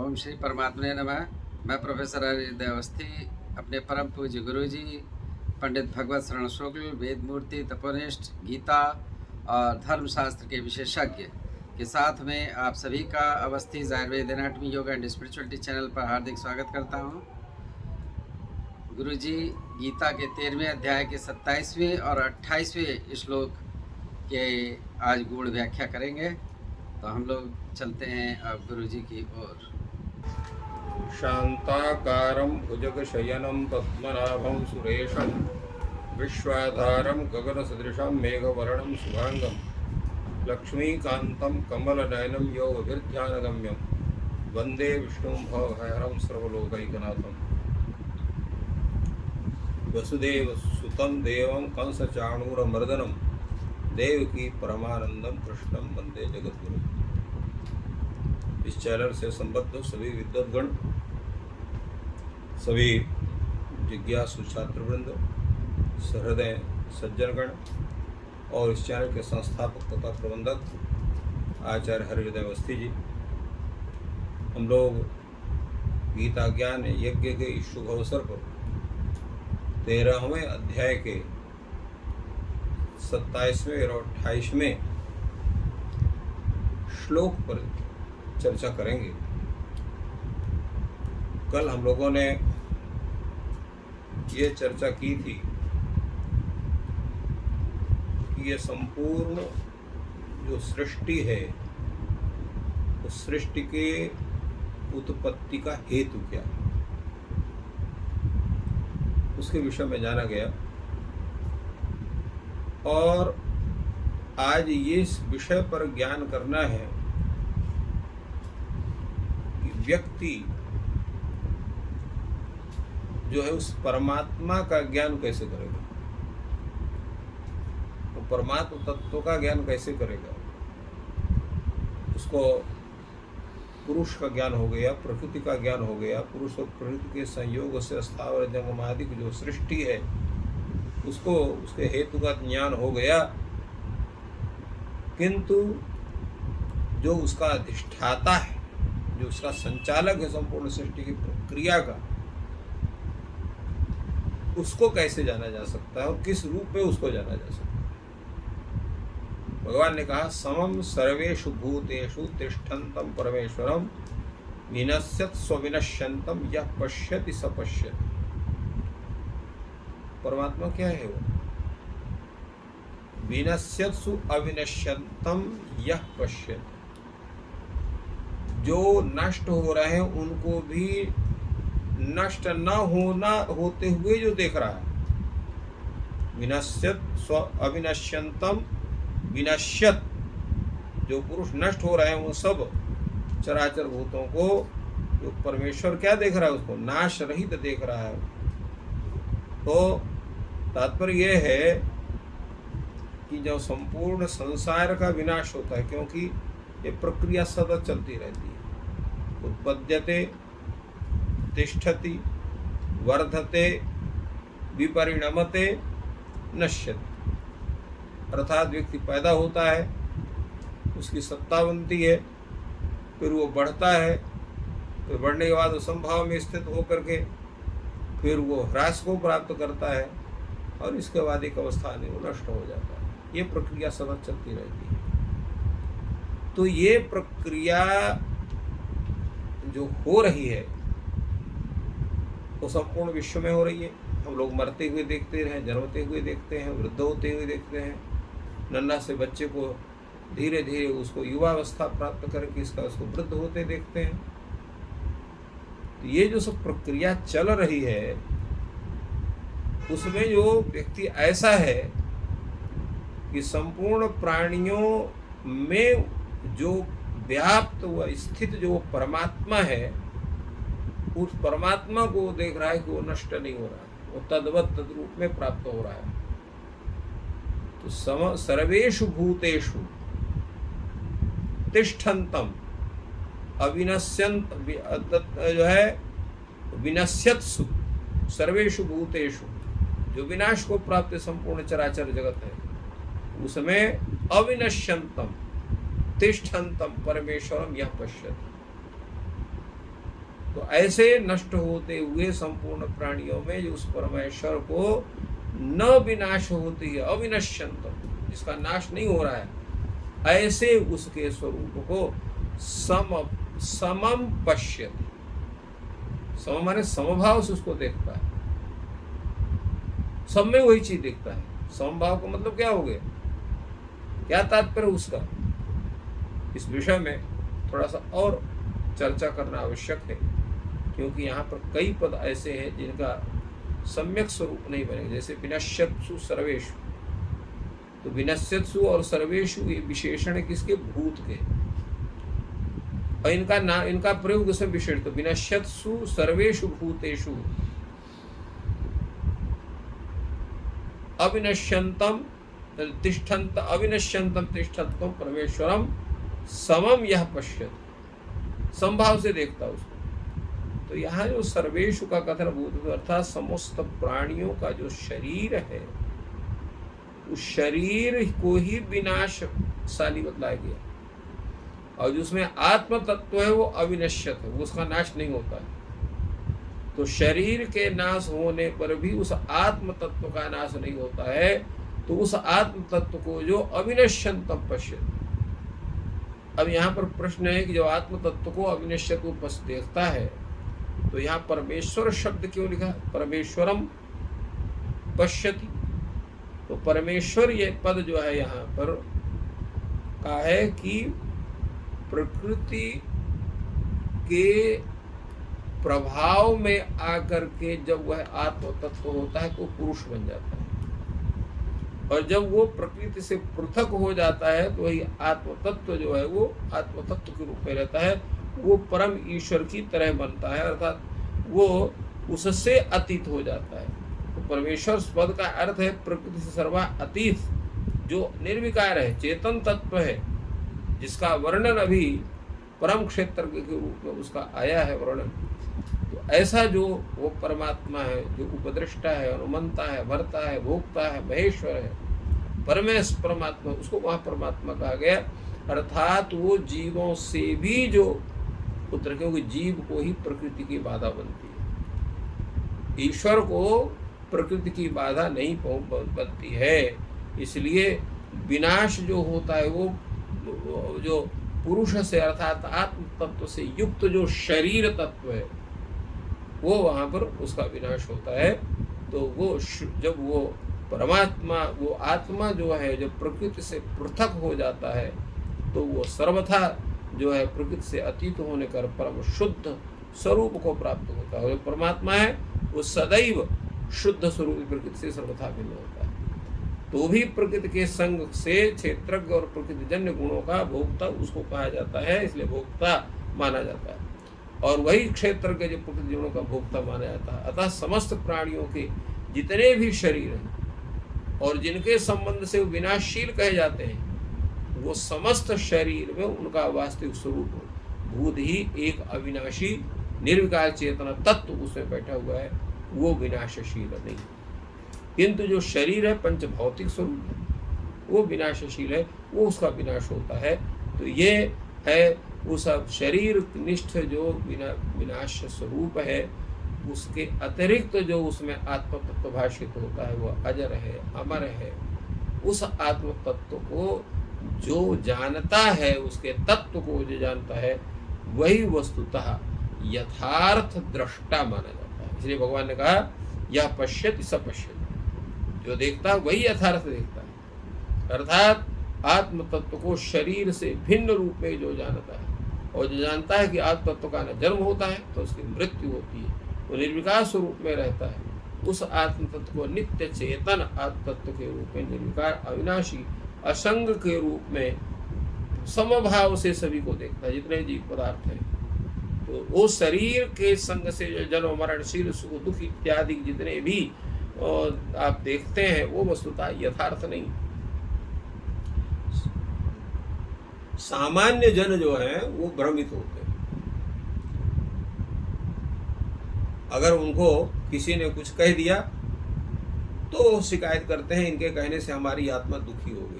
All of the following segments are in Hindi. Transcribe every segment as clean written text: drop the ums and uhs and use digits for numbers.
ओम श्री परमात्मने नमः। मैं प्रोफेसर हरिहृदय अवस्थी अपने परम पूज्य गुरु जी पंडित भगवत शरण शुक्ल वेद मूर्ति तपोनिष्ठ गीता और धर्मशास्त्र के विशेषज्ञ के साथ में आप सभी का Awasthi Ayurveda anatomy yoga and spirituality channel पर हार्दिक स्वागत करता हूँ। गुरु जी गीता के 13वें अध्याय के 27वें और 28वें श्लोक के आज गूढ़ व्याख्या करेंगे। तो हम लोग चलते हैं अब गुरु जी की ओर। शांताकारं भुजगशयनं पद्मनाभं सुरेशं विश्वाधारं गगनसदृशं मेघवर्णं शुभांगं लक्ष्मीकान्तं कमलनयनं योगभिर्ध्यानगम्यं वन्दे विष्णुं भवभयहरं सर्वलोकैकनाथं वसुदेवसुतं देवं कंसचाणूरमर्दनं देवकी परमानंदं कृष्णं वन्दे जगद्गुरुं। इस चैनल से संबद्ध सभी विद्वद्गण, सभी जिज्ञासु छात्रवृंद, सहृदय सज्जनगण और इस चैनल के संस्थापक तथा प्रबंधक आचार्य हरिहृदय अवस्थी जी, हम लोग गीता ज्ञान यज्ञ के इस शुभ अवसर पर 13वें अध्याय के 27वें और 28वें श्लोक पर चर्चा करेंगे। कल हम लोगों ने ये चर्चा की थी कि ये संपूर्ण जो सृष्टि है उस सृष्टि के उत्पत्ति का हेतु क्या है, उसके विषय में जाना गया। और आज ये इस विषय पर ज्ञान करना है कि व्यक्ति जो है उस परमात्मा का ज्ञान कैसे करेगा, वो परमात्मा तत्व का ज्ञान कैसे करेगा। उसको पुरुष का ज्ञान हो गया, प्रकृति का ज्ञान हो गया, पुरुष और प्रकृति के संयोग से स्थावर जंगम आदि की जो सृष्टि है उसको उसके हेतु का ज्ञान हो गया, किंतु जो उसका अधिष्ठाता है, जो उसका संचालक है संपूर्ण सृष्टि की प्रक्रिया का, उसको कैसे जाना जा सकता है और किस रूप में उसको जाना जा सकता है। भगवान ने कहा समम सर्वेषु भूतेषु तिष्ठन्तं परमेश्वरं विनश्यत् स्वविनश्यन्तं यः पश्यति स पश्यति। परमात्मा क्या है? वो विनश्यत्सु अविनश्यन्तं यः पश्यति, जो नष्ट हो रहे हैं उनको भी नष्ट न होते हुए जो देख रहा है। विनश्यत स्व अविनश्यंतम, विनश्यत जो पुरुष नष्ट हो रहे हैं वो सब चराचर भूतों को जो परमेश्वर क्या देख रहा है, उसको नाश रहित देख रहा है। तो तात्पर्य यह है कि जब संपूर्ण संसार का विनाश होता है, क्योंकि ये प्रक्रिया सदा चलती रहती है, उत्पद्यते तिष्ठति वर्धते विपरिणमते नश्यति, अर्थात व्यक्ति पैदा होता है, उसकी सत्ता बनती है, फिर वो बढ़ता है, फिर बढ़ने के बाद असंभाव में स्थित होकर के फिर वो ह्रास को प्राप्त करता है और इसके बाद एक अवस्था में वो नष्ट हो जाता है। ये प्रक्रिया सदा चलती रहती है। तो ये प्रक्रिया जो हो रही है वो संपूर्ण विश्व में हो रही है। हम लोग मरते हुए देखते हैं, जन्मते हुए देखते हैं, वृद्ध होते हुए देखते हैं, नन्हा से बच्चे को धीरे धीरे उसको युवावस्था प्राप्त करके इसका उसको वृद्ध होते देखते हैं। तो ये जो सब प्रक्रिया चल रही है उसमें जो व्यक्ति ऐसा है कि संपूर्ण प्राणियों में जो व्याप्त हुआ स्थित जो परमात्मा है, उस परमात्मा को देख रहा है कि वो नष्ट नहीं हो रहा है, वो तद्वत तद्रूप में प्राप्त हो रहा है। तो सर्वेषु भूतेषु तिष्ठन्तं अविनश्यंत जो है विनश्यत्सु, सर्वेषु भूतेषु जो विनाश को प्राप्त संपूर्ण चराचर जगत है उसमें अविनश्यंतम तिष्ठन्तं परमेश्वरम यह पश्यति। तो ऐसे नष्ट होते हुए संपूर्ण प्राणियों में जो उस परमेश्वर को न विनाश होती है, अविनश्यंतम, जिसका नाश नहीं हो रहा है, ऐसे उसके स्वरूप को समम पश्यति। सम माने समभाव से उसको देखता है, सब में वही चीज देखता है। समभाव का मतलब क्या हो गया, क्या तात्पर्य उसका, इस विषय में थोड़ा सा और चर्चा करना आवश्यक है, क्योंकि यहाँ पर कई पद ऐसे हैं जिनका सम्यक स्वरूप नहीं बनेगा। जैसे विनश्यत्सु सर्वेषु, तो विनश्यत्सु और सर्वेषु ये विशेषण है किसके, भूत के, और इनका प्रयोग उसमें विशेष, तो विनश्यत्सु सर्वेषु भूतेषु अविनश्यंतम तिष्ठन्त अविनश्यंतम तिष्ठत्वं परमेश्वरम समम यह पश्यति, संभाव से देखता उसको। तो यहाँ जो सर्वेषु का कथन भूत अर्थात समस्त प्राणियों का जो शरीर है, उस शरीर को ही विनाशशाली बतलाया गया, और जो उसमें आत्म तत्व है वो अविनश्यत है, वो उसका नाश नहीं होता है। तो शरीर के नाश होने पर भी उस आत्म तत्व का नाश नहीं होता है, तो उस आत्म तत्व को जो अविनश्यंतम पश्यति। अब यहाँ पर प्रश्न है कि जो आत्म तत्व को अविनश्यत को देखता है, तो यहाँ परमेश्वर शब्द क्यों लिखा, परमेश्वरम पश्यति। तो परमेश्वर ये पद जो है यहाँ पर का है कि प्रकृति के प्रभाव में आकर के जब वह आत्म तत्व होता है तो पुरुष बन जाता है, और जब वो प्रकृति से पृथक हो जाता है तो वही आत्म तत्व जो है वो आत्म तत्व के रूप में रहता है, वो परम ईश्वर की तरह बनता है, अर्थात वो उससे अतीत हो जाता है। तो परमेश्वर पद का अर्थ है प्रकृति से सर्वा अतीत, जो निर्विकार है, चेतन तत्व है, जिसका वर्णन अभी परम क्षेत्र के रूप में उसका आया है वर्णन। तो ऐसा जो वो परमात्मा है, जो उपद्रष्टा है, अनुमंता है, भरता है, भोक्ता है, महेश्वर है, परमात्मा, उसको वहाँ परमात्मा कहा गया। अर्थात वो जीवों से भी जो पुत्र, क्योंकि जीव को ही प्रकृति की बाधा बनती है, ईश्वर को प्रकृति की बाधा नहीं बनती है। इसलिए विनाश जो होता है वो जो पुरुष से अर्थात आत्म तत्व से युक्त जो शरीर तत्व है, वो वहाँ पर उसका विनाश होता है। तो वो जब वो परमात्मा, वो आत्मा जो है, जब प्रकृति से पृथक हो जाता है, तो वो सर्वथा जो है प्रकृति से अतीत होने कर परम शुद्ध स्वरूप को प्राप्त होता है। जो परमात्मा है वो सदैव शुद्ध स्वरूप प्रकृति से सर्वथा भिन्न होता है। तो भी प्रकृति के संग से क्षेत्रज्ञ और प्रकृतिजन्य गुणों का भोक्ता उसको कहा जाता है, इसलिए भोक्ता माना जाता है, और वही क्षेत्र के जो प्रकृति गुणों का भोक्ता माना जाता है। अतः समस्त प्राणियों के जितने भी शरीर हैं और जिनके संबंध से विनाशशील कहे जाते हैं, वो समस्त शरीर में उनका वास्तविक स्वरूप भूत ही एक अविनाशी निर्विकार चेतना तत्व उसमें बैठा हुआ है, वो विनाशशील नहीं। किंतु जो शरीर है पंच भौतिक स्वरूप है, वो विनाशशील है, वो उसका विनाश होता है। तो ये है उस शरीर निष्ठ जो विनाश स्वरूप है, उसके अतिरिक्त जो उसमें आत्म तत्व भाषित होता है, वो अजर है, अमर है। उस आत्म तत्व को जो जानता है, उसके तत्व को जो जानता है, वही वस्तुतः यथार्थ दृष्टा माना जाता है। इसलिए भगवान ने कहा यह पश्यति स पश्यति, जो देखता है वही यथार्थ देखता है। अर्थात आत्म तत्व को शरीर से भिन्न रूप में जो जानता है, और जो जानता है कि आत्म तत्व का न जन्म होता है तो उसकी मृत्यु होती है, वो निर्विकार स्वरूप में रहता है, उस आत्म तत्व को नित्य चेतन आत्म तत्व के रूप में निर्विकार अविनाशी असंग के रूप में समभाव से सभी को देखता है, जितने जीव पदार्थ हैं। तो वो शरीर के संग से जो जन्म मरणशील सुख दुख इत्यादि जितने भी आप देखते हैं, वो वस्तुतः यथार्थ नहीं। सामान्य जन जो है वो भ्रमित होते हैं। अगर उनको किसी ने कुछ कह दिया तो शिकायत करते हैं, इनके कहने से हमारी आत्मा दुखी हो गई।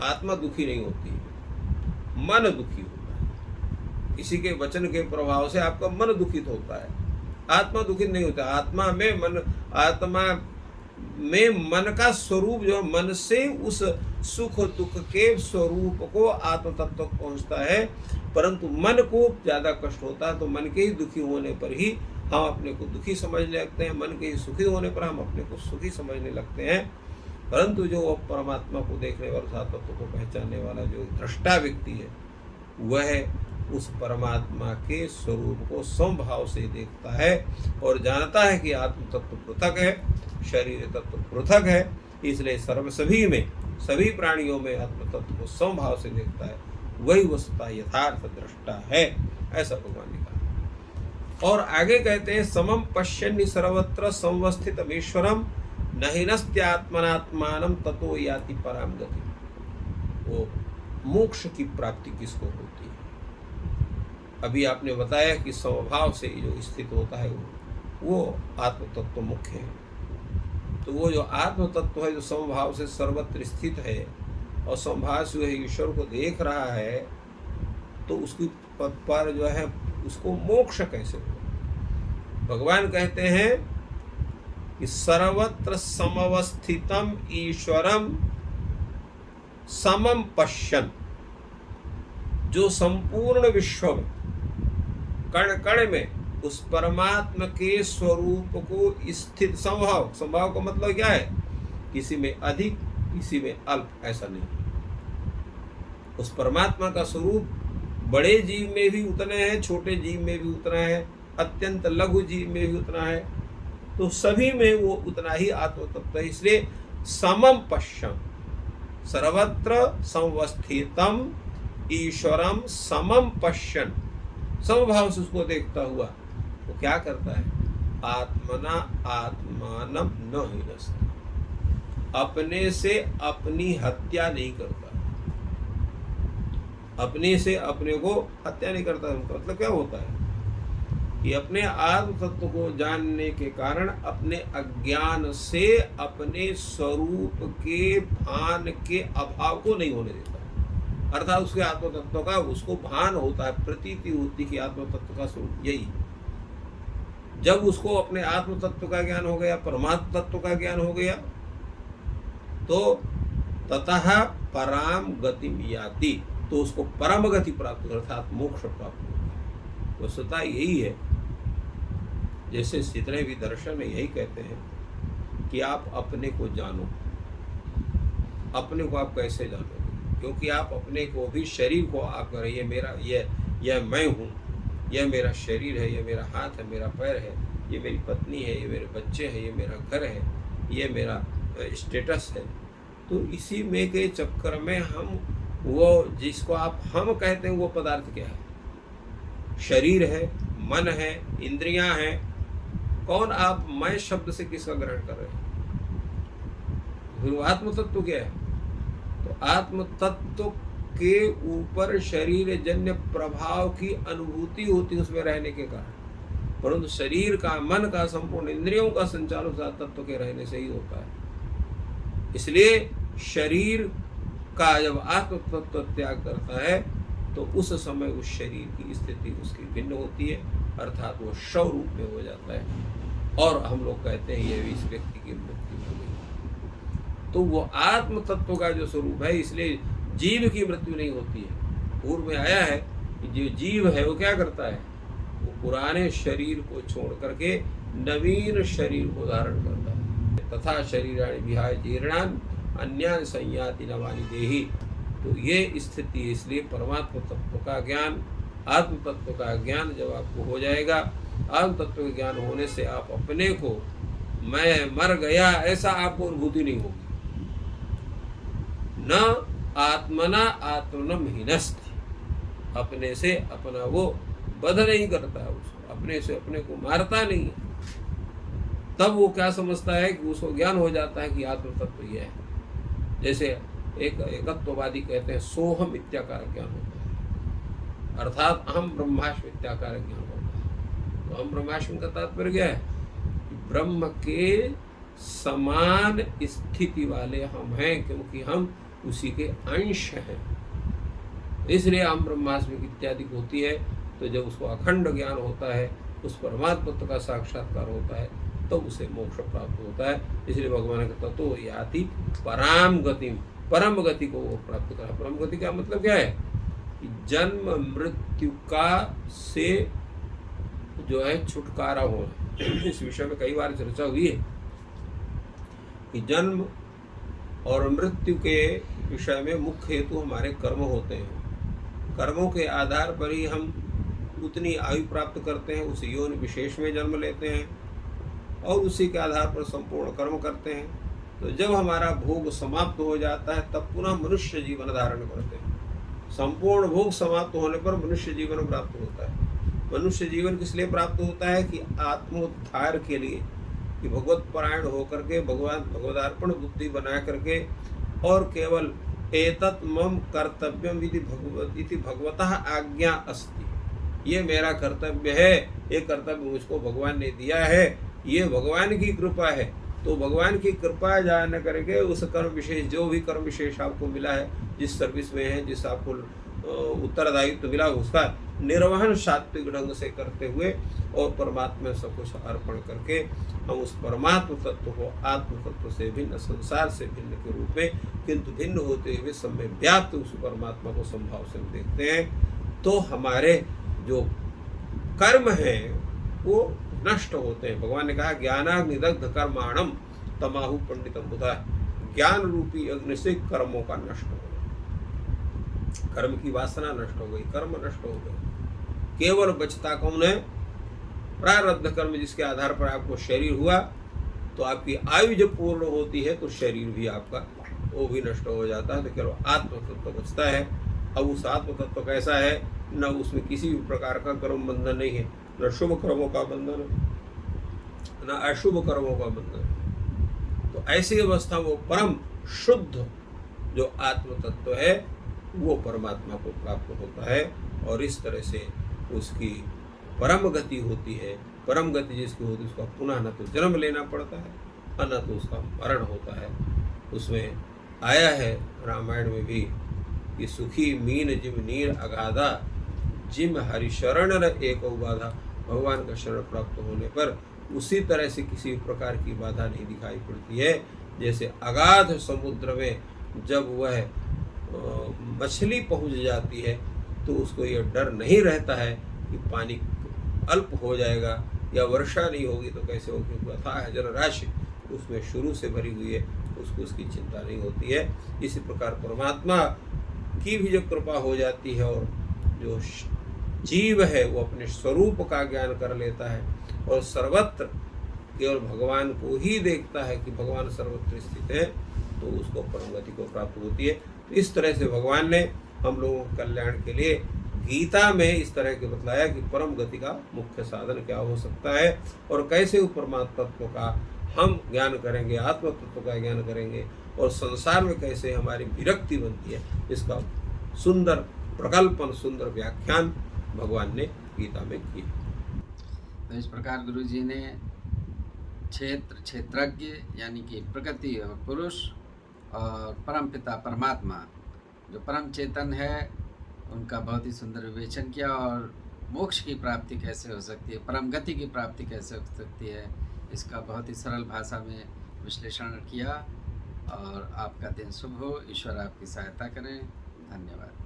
आत्मा दुखी नहीं होती, मन दुखी होता है। किसी के वचन के प्रभाव से आपका मन दुखित होता है, आत्मा दुखित नहीं होता। आत्मा में मन का स्वरूप जो मन से उस सुख दुख के स्वरूप को आत्म तत्व तक पहुंचता है, परंतु मन को ज्यादा कष्ट होता है तो मन के ही दुखी होने पर ही हम अपने को दुखी समझने लगते हैं, मन के ही सुखी होने पर हम अपने को सुखी समझने लगते हैं। परंतु जो परमात्मा को देखने वाला, तत्व को पहचानने वाला जो दृष्टा व्यक्ति है, वह उस परमात्मा के स्वरूप को समभाव से देखता है और जानता है कि आत्म तत्व पृथक है, शरीर तत्व पृथक है। इसलिए सभी प्राणियों में आत्म तत्व को समभाव से देखता है, वही वस्तुतः यथार्थ दृष्टा है, ऐसा भगवान ने कहा। और आगे कहते हैं, समम पश्यन्नि सर्वत्र संवस्थितमीश्वरम नहिनस्त्यात्मनात्मानं ततो याति परां गति। वो मोक्ष की प्राप्ति किसको होती है? अभी आपने बताया कि स्वभाव से जो स्थित होता है वो आत्म तत्व मुख्य है। तो वो जो आत्म तत्व है जो समभाव से सर्वत्र स्थित है और समभाव से ईश्वर को देख रहा है, तो उसकी पर जो है उसको मोक्ष कैसे हो? भगवान कहते हैं कि सर्वत्र समवस्थितम ईश्वरम समम पश्यन्, जो संपूर्ण विश्व में कण कण में उस परमात्मा के स्वरूप को स्थित, संभाव का मतलब क्या है? किसी में अधिक किसी में अल्प, ऐसा नहीं। उस परमात्मा का स्वरूप बड़े जीव में भी उतना है, छोटे जीव में भी उतना है, अत्यंत लघु जीव में भी उतना है, तो सभी में वो उतना ही आत्म तत्व है। इसलिए समम पश्यन्, सर्वत्र संवस्थितम ईश्वरम समम पश्यन्, समभाव से उसको देखता हुआ वो क्या करता है? आत्मना आत्मानं न हिनस्ति, अपने से अपनी हत्या नहीं करता, अपने से अपने को हत्या नहीं करता। मतलब क्या होता है कि अपने आत्म तत्व को जानने के कारण अपने अज्ञान से अपने स्वरूप के भान के अभाव को नहीं होने देता। अर्थात उसके आत्म तत्व का उसको भान होता है, प्रतीति होती कि आत्म तत्व का स्वरूप यही। जब उसको अपने आत्म तत्व का ज्ञान हो गया, परमात्म तत्व का ज्ञान हो गया, तो ततः पराम गतिम याति, तो उसको परम गति प्राप्त अर्थात मोक्ष प्राप्त होता है। वस्तुतः यही है। जैसे जितने भी दर्शन यही कहते हैं कि आप अपने को जानो। अपने को आप कैसे जानोगे? क्योंकि आप अपने को भी, शरीर को आप करें, ये मेरा, यह मैं हूँ, यह मेरा शरीर है, यह मेरा हाथ है, मेरा पैर है, ये मेरी पत्नी है, ये मेरे बच्चे हैं, ये मेरा घर है, ये मेरा स्टेटस है। तो इसी में के चक्कर में हम वो जिसको आप हम कहते हैं वो पदार्थ क्या है? शरीर है, मन है, इंद्रियां हैं। कौन आप मैं शब्द से किसका ग्रहण कर रहे हैं? फिर आत्म तत्व क्या है? तो आत्म तत्व के ऊपर शरीर जन्य प्रभाव की अनुभूति होती है उसमें रहने के कारण, परंतु शरीर का, मन का, संपूर्ण इंद्रियों का संचालन तत्व के रहने से ही होता है। इसलिए शरीर का जब आत्म तत्व त्याग करता है तो उस समय उस शरीर की स्थिति उसकी भिन्न होती है, अर्थात वो शव रूप में हो जाता है और हम लोग कहते हैं ये इस व्यक्ति की मृत्यु हो गई। तो वो आत्म तत्व का जो स्वरूप है, इसलिए जीव की मृत्यु नहीं होती है। पूर्व में आया है कि जो जीव है वो क्या करता है? वो पुराने शरीर को छोड़ करके नवीन शरीर को धारण करता है। तथा शरीराणि विहाय जीर्णान् अन्यान् संयाति नवानि देहि। तो ये स्थिति, इसलिए परमात्मा तत्व का ज्ञान, आत्म तत्व का ज्ञान जब आपको हो जाएगा, आत्म तत्व के ज्ञान होने से आप अपने को मैं मर गया ऐसा आपको अनुभूति नहीं होगी। न आत्मना आत्मनम हिनस्ति, अपने से अपना वो वध नहीं करता, उसको अपने से अपने को मारता नहीं है। तब वो क्या समझता है कि उसको ज्ञान हो जाता है कि आत्म तत्व यह है। जैसे एक एकत्ववादी कहते हैं सोहम इत्याकार ज्ञान होता है, अर्थात अहम ब्रह्मास्मि इत्याकार ज्ञान होता है। तो अहम ब्रह्मास्मि का तात्पर्य क्या है? कि ब्रह्म के समान स्थिति वाले हम हैं, क्योंकि हम उसी के अंश हैं। इसलिए अहम ब्रह्मास्मि इत्यादि होती है। तो जब उसको अखंड ज्ञान होता है, उस परमात्मा तत्व का साक्षात्कार होता है, तो उसे मोक्ष प्राप्त होता है। इसलिए भगवान कहता तो याति पराम गति, परम गति को वो प्राप्त करा। परम गति का मतलब क्या है कि जन्म मृत्यु का से जो है छुटकारा होना। इस विषय में कई बार चर्चा हुई है कि जन्म और मृत्यु के विषय में मुख्य हेतु हमारे कर्म होते हैं। कर्मों के आधार पर ही हम उतनी आयु प्राप्त करते हैं, उस योनि विशेष में जन्म लेते हैं और उसी के आधार पर संपूर्ण कर्म करते हैं। तो जब हमारा भोग समाप्त हो जाता है तब पुनः मनुष्य जीवन धारण करते हैं। संपूर्ण भोग समाप्त होने पर मनुष्य जीवन प्राप्त होता है। मनुष्य जीवन किस लिए प्राप्त होता है कि आत्मोद्धार के लिए, कि भगवत परायण होकर के भगवदार्पण बुद्धि बना करके और केवल एतत् मम कर्तव्यम इति भगवतः आज्ञा अस्ति, ये मेरा कर्तव्य है, ये कर्तव्य मुझको भगवान ने दिया है, ये भगवान की कृपा है। तो भगवान की कृपा जान करके उस कर्म विशेष, जो भी कर्म विशेष आपको मिला है, जिस सर्विस में है, जिस आपको उत्तरदायित्व मिला, उसका निर्वहन सात्विक ढंग से करते हुए और परमात्मा में सब कुछ अर्पण करके हम उस परमात्म तत्व को आत्म तत्व से भिन्न, संसार से भिन्न के रूप में, किंतु भिन्न होते हुए सब में व्याप्त उस परमात्मा को संभाव से देखते हैं। तो हमारे जो कर्म हैं वो नष्ट होते हैं। भगवान ने कहा ज्ञानाग्निदग्ध कर्माणम तमाहु पंडितम बुधा, ज्ञान रूपी अग्नि से कर्मों का नष्ट हो गया, कर्म की वासना नष्ट हो गई, कर्म नष्ट हो गए। केवल बचता कौन है? प्रारब्ध कर्म, जिसके आधार पर आपको शरीर हुआ। तो आपकी आयु जब पूर्ण होती है तो शरीर भी आपका वो भी नष्ट हो जाता है। तो केवल आत्म तत्व बचता है। अब उस आत्म तत्व कैसा है? न उसमें किसी भी प्रकार का कर्म बंधन नहीं है, न शुभ कर्मों का बंधन, न अशुभ कर्मों का बंधन। तो ऐसी अवस्था वो परम शुद्ध जो आत्म तत्व है वो परमात्मा को प्राप्त होता है और इस तरह से उसकी परम गति होती है। परम गति जिसकी होती है उसका पुनः न तो जन्म लेना पड़ता है और न तो उसका मरण होता है। उसमें आया है रामायण में भी कि सुखी मीन जिम नीर अगाधा, जिम हरिशरण न एक बाधा। भगवान का शरण प्राप्त होने पर उसी तरह से किसी प्रकार की बाधा नहीं दिखाई पड़ती है। जैसे अगाध समुद्र में जब वह मछली पहुंच जाती है तो उसको यह डर नहीं रहता है कि पानी अल्प हो जाएगा या वर्षा नहीं होगी तो कैसे होगी, क्योंकि अथाह जल राशि उसमें शुरू से भरी हुई है, उसको उसकी चिंता नहीं होती है। इसी प्रकार परमात्मा की भी जब कृपा हो जाती है और जो जीव है वो अपने स्वरूप का ज्ञान कर लेता है और सर्वत्र केवल भगवान को ही देखता है कि भगवान सर्वत्र स्थित है, तो उसको परम गति को प्राप्त होती है। तो इस तरह से भगवान ने हम लोगों के कल्याण के लिए गीता में इस तरह के बतलाया कि परम गति का मुख्य साधन क्या हो सकता है और कैसे वो परमात्मा तत्व का हम ज्ञान करेंगे, आत्म तत्व का ज्ञान करेंगे और संसार में कैसे हमारी विरक्ति बनती है, इसका सुंदर प्रकल्पन, सुंदर व्याख्यान भगवान ने गीता में किया। तो इस प्रकार गुरु जी ने क्षेत्रज्ञ यानी कि प्रकृति और पुरुष और परमपिता परमात्मा जो परम चेतन है उनका बहुत ही सुंदर विवेचन किया और मोक्ष की प्राप्ति कैसे हो सकती है, परम गति की प्राप्ति कैसे हो सकती है, इसका बहुत ही सरल भाषा में विश्लेषण किया। और आपका दिन शुभ हो, ईश्वर आपकी सहायता करें। धन्यवाद।